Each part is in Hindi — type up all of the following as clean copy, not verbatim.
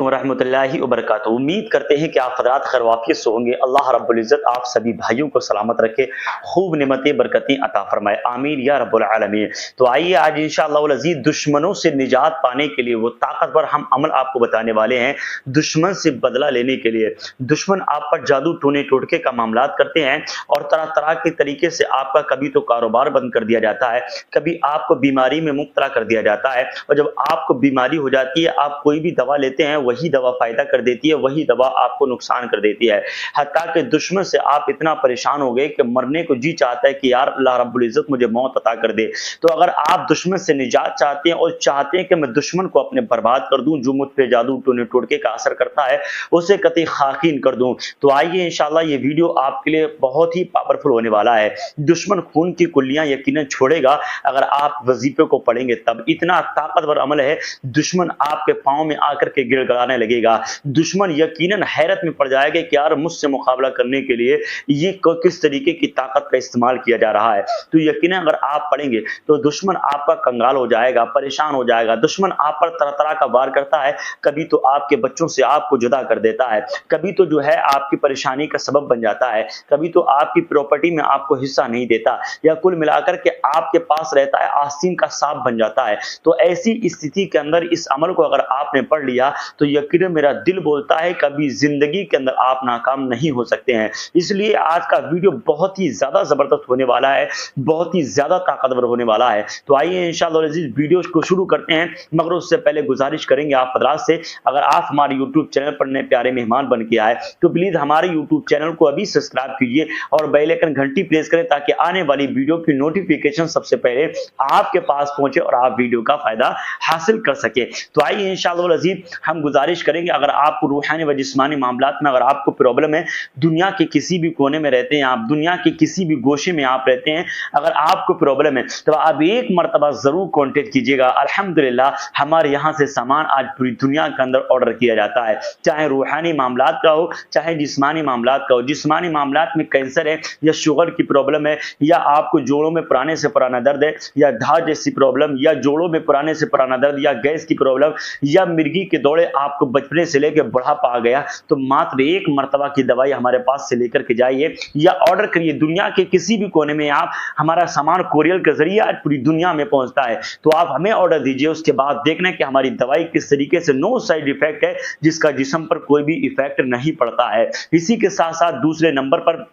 रहमतुल्लाहि व बरकातहू। उम्मीद करते हैं कि आप हज़रात खैर वाफियत से होंगे। अल्लाह रब्बुल इज़्ज़त आप सभी भाइयों को सलामत रखे, खूब नेमतें बरकतें अता फरमाए, आमीन या रब्बुल आलमीन। तो आइए आज इंशाअल्लाह अज़ीज़ दुश्मनों से निजात पाने के लिए वो ताकतवर हम अमल आपको बताने वाले हैं। दुश्मन से बदला लेने के लिए दुश्मन आप पर जादू टोने टोटके का मामलात करते हैं और तरह तरह के तरीके से आपका कभी तो कारोबार बंद कर दिया जाता है, कभी आपको बीमारी में मुब्तला कर दिया जाता है। और जब आपको बीमारी हो जाती है, आप कोई भी दवा लेते हैं, वही दवा फायदा कर देती है, वही दवा आपको नुकसान कर देती है। हत्ता कि दुश्मन से आप इतना परेशान हो गए कि मरने को जी चाहता है कि यार अल्लाह रब्बुल इज़्ज़त मुझे मौत अता कर दे। तो अगर आप दुश्मन से निजात चाहते हैं और चाहते हैं कि मैं दुश्मन को अपने बर्बाद कर दूं, जो मुझ पे जादू टोने टोटके का असर करता है उसे कतई खाकीन कर दूं, तो आइए इंशाल्लाह ये वीडियो आपके लिए बहुत ही पावरफुल होने वाला है। दुश्मन खून की कुल्लियां यकीनन छोड़ेगा अगर आप वजीफे को पढ़ेंगे तब। इतना ताकतवर अमल है, दुश्मन आपके पांव में आकर के गिड़गिड़ाने लगेगा। दुश्मन यकीनन हैरत में पड़ जाएगा कि यार मुझसे मुकाबला करने के लिए ये किस तरीके की ताकत का इस्तेमाल किया जा रहा है। तो यकीनन अगर आप पढ़ेंगे तो दुश्मन आपका कंगाल हो जाएगा, परेशान हो जाएगा। दुश्मन आप पर तरह तरह का वार करता है, कभी तो आपके बच्चों से आपको जुदा कर देता है, कभी तो जो है आपकी परेशानी का सबब बन जाता है, कभी तो आपकी प्रॉपर्टी में आपको हिस्सा नहीं देता, या कुल मिलाकर के आपके पास रहता है आस्तीन का सांप बन जाता है। तो ऐसी स्थिति के अंदर इस अमल को अगर आपने पढ़ लिया तो यकीनन मेरा दिल बोलता है कभी जिंदगी के अंदर आप नाकाम नहीं हो सकते हैं। इसलिए आज का वीडियो बहुत ही ज्यादा जबरदस्त होने वाला है, बहुत ही ज्यादा ताकतवर होने वाला है। तो आइए इंशाअल्लाह अज़ीज़ वीडियो को शुरू करते हैं, मगर उससे पहले गुजारिश करेंगे आप हज़रात से, अगर आप हमारे यूट्यूब चैनल पर नए प्यारे मेहमान बन के आए तो प्लीज हमारे यूट्यूब चैनल को अभी सब्सक्राइब कीजिए और बेल आइकन घंटी प्रेस करें ताकि आने वाली वीडियो की नोटिफिकेशन सबसे पहले आपके पास पहुंचे और आप वीडियो का फायदा हासिल कर सके। तो आइए इंशाअल्लाह अज़ीज़ हम गुजारिश करेंगे, अगर आपको रूहानी व जिस्मानी मामलात में अगर आपको प्रॉब्लम है, दुनिया के किसी भी कोने में रहते हैं आप, दुनिया के किसी भी गोशे में आप रहते हैं, अगर आपको प्रॉब्लम है तो आप एक मरतबा जरूर कांटेक्ट कीजिएगा। अल्हम्दुलिल्लाह हमारे यहाँ से सामान आज पूरी दुनिया के अंदर ऑर्डर किया जाता है, चाहे रूहानी मामलात का हो चाहे जिस्मानी मामलात का हो। जिस्मानी मामलात में कैंसर है या शुगर की प्रॉब्लम है, या आपको जोड़ों में पुराने से पुराना दर्द है, या धा जैसी प्रॉब्लम, या जोड़ों में पुराने से पुराना दर्द, या गैस की प्रॉब्लम, या मिर्गी के दौरे आपको बचपने से लेकर बुढ़ापा आ गया, तो मात्र एक मरतबा की दवाई हमारे पास से लेकर के जाइए या ऑर्डर करिए। दुनिया के किसी भी कोने में आप, हमारा सामान कोरियर के जरिए आज पूरी दुनिया में पहुंचता है, तो आप हमें ऑर्डर दीजिए। उसके बाद देखना कि हमारी दवाई किस तरीके से नो साइड इफेक्ट है, जिसका जिस्म पर कोई भी इफेक्ट नहीं पड़ता है। इसी के साथ साथ दूसरे नंबर पर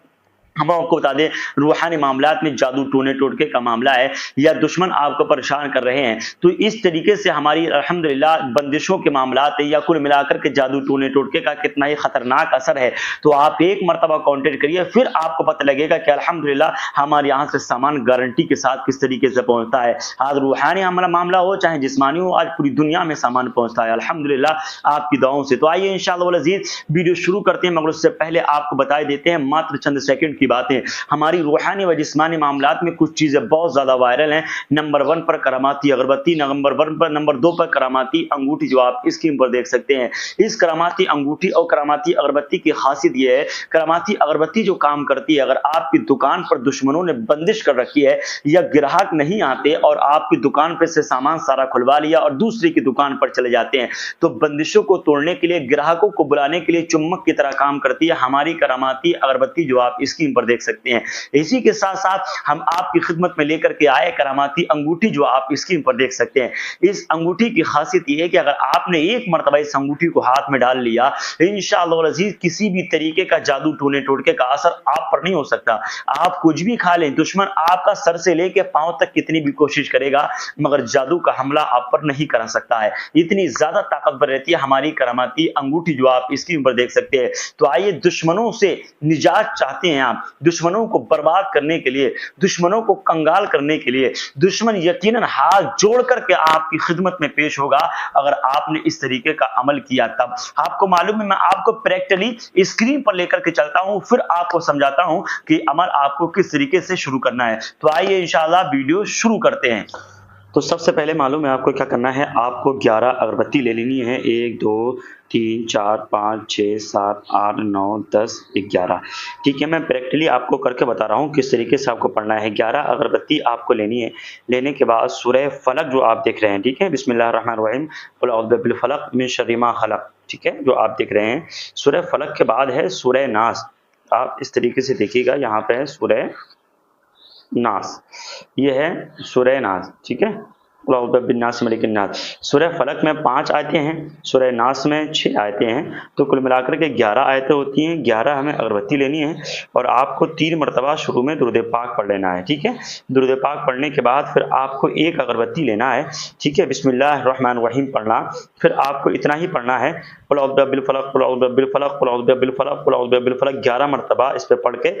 हम आपको बता दें, रूहानी मामलात में जादू टोने टोटके का मामला है या दुश्मन आपको परेशान कर रहे हैं, तो इस तरीके से हमारी अल्हम्दुलिल्लाह बंदिशों के मामलात है या कुल मिलाकर के जादू टोने टोटके का कितना ही खतरनाक असर है। तो आप एक मरतबा कांटेक्ट करिए, फिर आपको पता लगेगा कि अल्हम्दुलिल्लाह हमारे यहाँ से सामान गारंटी के साथ किस तरीके से पहुंचता है। आज रूहानी मामला हो चाहे जिस्मानी हो, आज पूरी दुनिया में सामान पहुंचता है अल्हम्दुलिल्लाह आपकी दुआओं से। तो आइए इंशाअल्लाह अज़ीज़ वीडियो शुरू करते हैं, मगर उससे पहले आपको बता देते हैं मात्र चंद सेकंड बातें। हमारी रूहानी व जिस्मानी मामलात में कुछ चीजें बहुत ज्यादा वायरल हैं। नंबर 1 पर करामाती अगरबत्ती, नंबर 2 पर करामाती अंगूठी, जो आप स्क्रीन पर देख सकते हैं। इस करामाती अंगूठी और करामाती अगरबत्ती की खासियत यह है, करामाती अगरबत्ती जो काम करती है, अगर आपकी दुकान पर दुश्मनों ने बंदिश कर रखी है या ग्राहक नहीं आते और आपकी दुकान पर से सामान सारा खुलवा लिया और दूसरे की दुकान पर चले जाते हैं, तो बंदिशों को तोड़ने के लिए, ग्राहकों को बुलाने के लिए चुम्बक की तरह काम करती है हमारी करामाती अगरबत्ती, जो आप स्क्रीन पर देख सकते हैं। इसी के साथ साथ हम आपकी खिदमत में लेकर के आए करामाती अंगूठी, जो आप स्क्रीन पर देख सकते हैं। इस अंगूठी की खासियत यह है कि अगर आपने एक मरतबा इस अंगूठी को हाथ में डाल लिया, इंशाअल्लाह अज़ीज़ किसी भी तरीके का जादू टोने टोटके का असर आप पर नहीं हो सकता। आप कुछ भी खा लें, दुश्मन आपका सर से लेकर पांव तक कितनी भी कोशिश करेगा, मगर जादू का हमला आप पर नहीं करा सकता है। इतनी ज्यादा ताकतवर रहती है हमारी करामाती अंगूठी, जो आप स्क्रीन पर देख सकते हैं। तो आइए, दुश्मनों से निजात चाहते हैं आप, दुश्मनों को बर्बाद करने के लिए, दुश्मनों को कंगाल करने के लिए, दुश्मन यकीनन हाथ जोड़ करके आपकी खिदमत में पेश होगा अगर आपने इस तरीके का अमल किया। तब आपको मालूम है, मैं आपको प्रैक्टिकली स्क्रीन पर लेकर के चलता हूं, फिर आपको समझाता हूं कि अमल आपको किस तरीके से शुरू करना है। तो आइए इंशाअल्लाह वीडियो शुरू करते हैं। तो सबसे पहले मालूम है आपको क्या करना है, आपको 11 अगरबत्ती ले लेनी है। 1 2 3 4 5 6 7 8 9 10 11। ठीक है, मैं प्रैक्टिकली आपको करके बता रहा हूँ किस तरीके से आपको पढ़ना है। 11 अगरबत्ती आपको लेनी है। लेने के बाद सूरह फलक जो आप देख रहे हैं, ठीक है, बिस्मिल्लाहिर्रहमानिर्रहीम, कुल औज़ु बिल फलक मिन शर्रि मा खलक, ठीक है, जो आप देख रहे हैं सूरह फलक के बाद है सूरह नास। आप इस तरीके से देखिएगा, यहाँ पे है सूरह नास, ये है सूरह नास, ठीक है। नास मलिक नास। सूरह फलक में 5 आयतें हैं, सूरह नास में 6 आयतें हैं, तो कुल मिलाकर के 11 आयतें होती हैं। 11 हमें अगरबत्ती लेनी है और आपको 3 मरतबा शुरू में दुरूद पाक पढ़ लेना है, ठीक है। दुरूद पाक पढ़ने के बाद फिर आपको 1 अगरबत्ती लेना है, ठीक है, बिस्मिल्लाहिर्रहमानिर्रहीम पढ़ना। फिर आपको इतना ही पढ़ना है, कुल औज़ु बिरब्बिल फलक, कुल औज़ु बिरब्बिल फलक, कुल औज़ु बिरब्बिल फलक, कुल औज़ु बिरब्बिल फलक 11 मरतबा इस पे पढ़ के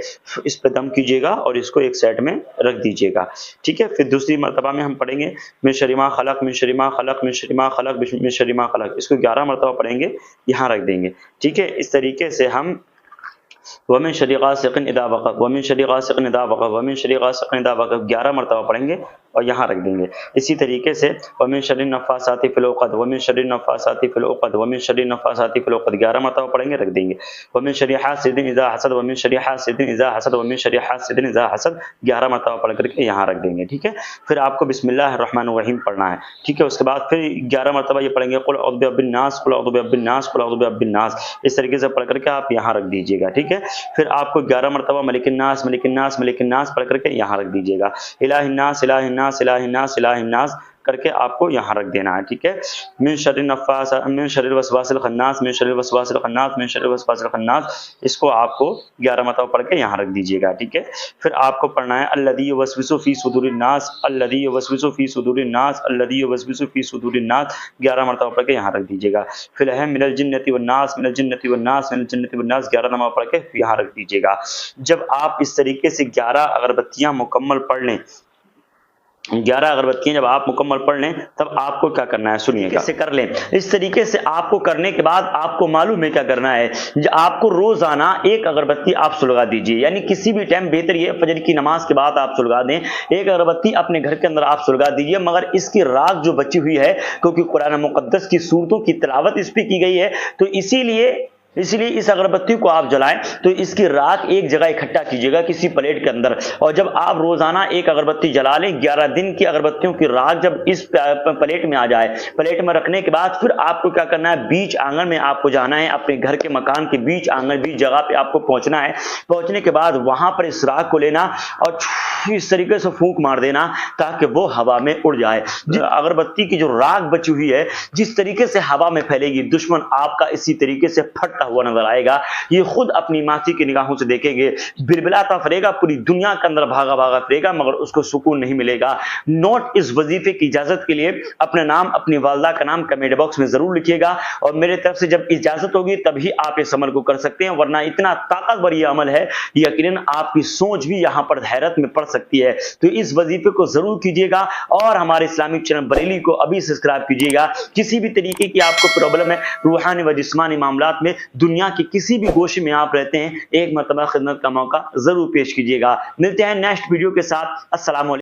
इस पे दम कीजिएगा और इसको एक साइड में रख दीजिएगा, ठीक है। फिर दूसरी मरतबा में हम पढ़ेंगे मिन शर्रि मा खलक, मिन शर्रि मा खलक, मिन शर्रि मा खलक, मिन शर्रि मा खलक, इसको 11 मरतबा पढ़ेंगे, यहाँ रख देंगे, ठीक है। इस तरीके से हम वमिन शर्रि गासिकिन इज़ा वक़ब, वमिन शर्रि गासिकिन इज़ा वक़ब, वमिन शर्रि गासिकिन इज़ा वक़ब 11 मरतबा पढ़ेंगे और यहाँ रख देंगे। इसी तरीके से वमिन शर्रि नफ़्फ़ासाति फ़िल उक़द, वमिन शर्रि नफ़्फ़ासाति फ़िल उक़द, वमिन शर्रि नफ़्फ़ासाति फ़िल उक़द 11 मरतबा पढ़ेंगे, रख देंगे। वमिन शर्रि हासिदिन इज़ा हसद, वमिन शर्रि हासिदिन इज़ा हसद, वमिन शर्रि हासिदिन इज़ा हसद 11 मरतबा पढ़ करके यहाँ रख देंगे, ठीक है। फिर आपको बिस्मिल्लाहिर्रहमानिर्रहीम पढ़ना है, ठीक है। उसके बाद फिर 11 मरतबा ये पढ़ेंगे कुल औज़ु बिरब्बिन नास, कुल औज़ु बिरब्बिन नास, कुल औज़ु बिरब्बिन नास, इस तरीके से पढ़ करके आप यहाँ रख दीजिएगा, ठीक है। फिर आपको 11 मरतबा मलिकिन नास, मलिकिन नास, मलिकिन नास पढ़ करके यहाँ रख दीजिएगा। इलाहिन नास, इलाहिन नास, इलाहिन नास, इलाहिन नास करके आपको यहाँ रख देना है, ठीक है। मिन शर्रि नफ़्फ़ास, मिन शर्रिल वसवासिल खन्नास, मिन शर्रिल वसवासिल खन्नास, मिन शर्रिल वसवासिल खन्नास, इसको आपको 11 मरतबा पढ़ के यहाँ रख दीजिएगा, ठीक है। फिर आपको पढ़ना है अल्लज़ी युवस्विसु फ़ी सुदूरिन नास, अल्लज़ी युवस्विसु फ़ी सुदूरिन नास, अल्लज़ी युवस्विसु फ़ी सुदूरिन नास 11 मरतबा पढ़ के यहाँ रख दीजिएगा। फिर है मिनल जिन्नति वन नास, मिनल जिन्नति वन नास, मिनल जिन्नति वन नास 11 नंबर पढ़ के यहाँ रख दीजिएगा। जब आप इस तरीके से 11 अगरबत्तियाँ मुकम्मल पढ़ लें, 11 अगरबत्तियां जब आप मुकम्मल पढ़ लें, तब आपको क्या करना है सुनिए, कैसे कर लें। इस तरीके से आपको करने के बाद आपको मालूम है क्या करना है, आपको रोजाना 1 अगरबत्ती आप सुलगा दीजिए, यानी किसी भी टाइम, बेहतर ये फजर की नमाज के बाद आप सुलगा दें। 1 अगरबत्ती अपने घर के अंदर आप सुलगा दीजिए, मगर इसकी राख जो बची हुई है, क्योंकि कुरान मुक़द्दस की सूरतों की तिलावत इस पे की गई है, तो इसीलिए इस अगरबत्ती को आप जलाएं तो इसकी राख एक जगह इकट्ठा कीजिएगा किसी प्लेट के अंदर, और जब आप रोजाना 1 अगरबत्ती जला लें, 11 दिन की अगरबत्तियों की राख जब इस प्लेट में आ जाए, प्लेट में रखने के बाद फिर आपको क्या करना है, बीच आंगन में आपको जाना है, अपने घर के मकान के बीच आंगन, बीच जगह पे आपको पहुंचना है। पहुंचने के बाद वहां पर इस राख को लेना और इस तरीके से फूंक मार देना ताकि वो हवा में उड़ जाए। अगरबत्ती की जो राख बची हुई है, जिस तरीके से हवा में फैलेगी, दुश्मन आपका इसी तरीके से फटता हुआ नजर आएगा। ये खुद अपनी मासी की निगाहों से देखेंगे, बिलबिलाता फिरेगा, पूरी दुनिया के अंदर भागा भागा फिरेगा, मगर उसको सुकून नहीं मिलेगा। नोट इस वजीफे की इजाजत के लिए अपने नाम, अपनी वालदा का नाम कमेंट बॉक्स में जरूर लिखिएगा, और मेरे तरफ से जब इजाजत होगी तभी आप इस अमल को कर सकते हैं, वरना इतना ताकतवर ये अमल है, यकीनन आपकी सोच भी यहां पर हैरत में पड़ सकती है। तो इस वजीफे को जरूर कीजिएगा और हमारे इस्लामिक चैनल बरेली को अभी सब्सक्राइब कीजिएगा। किसी भी तरीके की आपको प्रॉब्लम है रूहानी व जिस्मानी मामलात में, दुनिया के किसी भी गोशे में आप रहते हैं, एक मरतबा खिदमत का मौका जरूर पेश कीजिएगा। मिलते हैं नेक्स्ट वीडियो के साथ। अस्सलाम वालेकुम।